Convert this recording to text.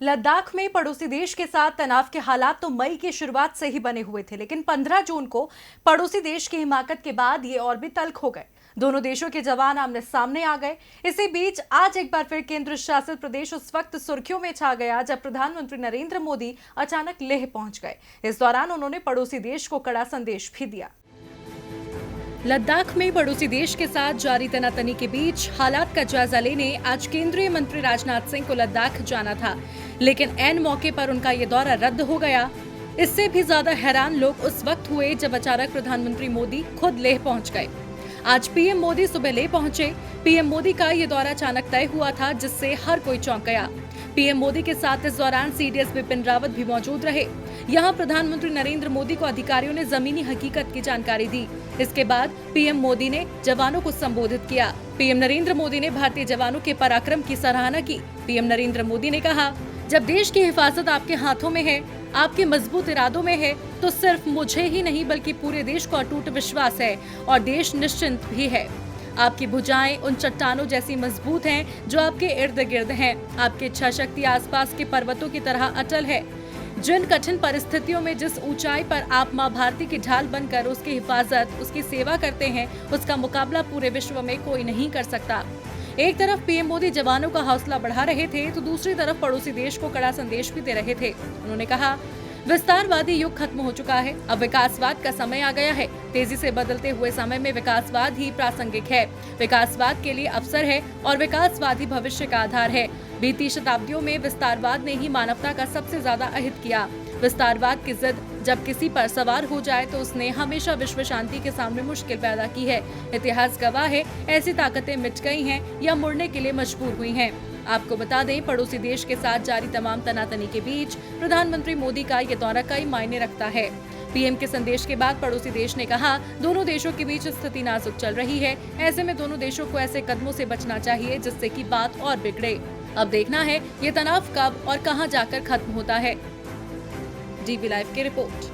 लद्दाख में पड़ोसी देश के साथ तनाव के हालात तो मई की शुरुआत से ही बने हुए थे, लेकिन 15 जून को पड़ोसी देश की हिमाकत के बाद ये और भी तल्ख हो गए। दोनों देशों के जवान आमने सामने आ गए। इसी बीच आज एक बार फिर केंद्र शासित प्रदेश उस वक्त सुर्खियों में छा गया जब प्रधानमंत्री नरेंद्र मोदी अचानक लेह पहुंच गए। इस दौरान उन्होंने पड़ोसी देश को कड़ा संदेश भी दिया। लद्दाख में पड़ोसी देश के साथ जारी तनातनी के बीच हालात का जायजा लेने आज केंद्रीय मंत्री राजनाथ सिंह को लद्दाख जाना था, लेकिन ऐन मौके पर उनका ये दौरा रद्द हो गया। इससे भी ज्यादा हैरान लोग उस वक्त हुए जब अचानक प्रधानमंत्री मोदी खुद लेह पहुंच गए। आज पीएम मोदी सुबह लेह पहुंचे। पीएम मोदी का ये दौरा अचानक तय हुआ था, जिससे हर कोई चौंक गया। पीएम मोदी के साथ इस दौरान सीडीएस बिपिन रावत भी मौजूद रहे। यहाँ प्रधानमंत्री नरेंद्र मोदी को अधिकारियों ने जमीनी हकीकत की जानकारी दी। इसके बाद पीएम मोदी ने जवानों को संबोधित किया। पीएम नरेंद्र मोदी ने भारतीय जवानों के पराक्रम की सराहना की। पीएम नरेंद्र मोदी ने कहा, जब देश की हिफाजत आपके हाथों में है, आपके मजबूत इरादों में है, तो सिर्फ मुझे ही नहीं बल्कि पूरे देश को अटूट विश्वास है और देश निश्चिंत भी है। आपकी भुजाएं उन चट्टानों जैसी मजबूत हैं जो आपके इर्द गिर्द हैं। आपकी इच्छा शक्ति आसपास के पर्वतों की तरह अटल है। जिन कठिन परिस्थितियों में जिस ऊंचाई पर आप मां भारती की ढाल बनकर उसकी हिफाजत, उसकी सेवा करते हैं, उसका मुकाबला पूरे विश्व में कोई नहीं कर सकता। एक तरफ पीएम मोदी जवानों का हौसला बढ़ा रहे थे, तो दूसरी तरफ पड़ोसी देश को कड़ा संदेश भी दे रहे थे। उन्होंने कहा, विस्तारवादी युग खत्म हो चुका है, अब विकासवाद का समय आ गया है। तेजी से बदलते हुए समय में विकासवाद ही प्रासंगिक है। विकासवाद के लिए अवसर है और विकासवाद ही भविष्य का आधार है। बीती शताब्दियों में विस्तारवाद ने ही मानवता का सबसे ज्यादा अहित किया। विस्तारवाद की जिद जब किसी पर सवार हो जाए तो उसने हमेशा विश्व शांति के सामने मुश्किल पैदा की है। इतिहास गवाह है, ऐसी ताकतें मिट गई हैं या मुड़ने के लिए मजबूर हुई हैं। आपको बता दें, पड़ोसी देश के साथ जारी तमाम तनातनी के बीच प्रधानमंत्री मोदी का ये दौरा कई मायने रखता है। पीएम के संदेश के बाद पड़ोसी देश ने कहा, दोनों देशों के बीच स्थिति नाजुक चल रही है। ऐसे में दोनों देशों को ऐसे कदमों से बचना चाहिए जिससे कि बात और बिगड़े। अब देखना है ये तनाव कब और कहां जाकर खत्म होता है। डीवी लाइव की रिपोर्ट।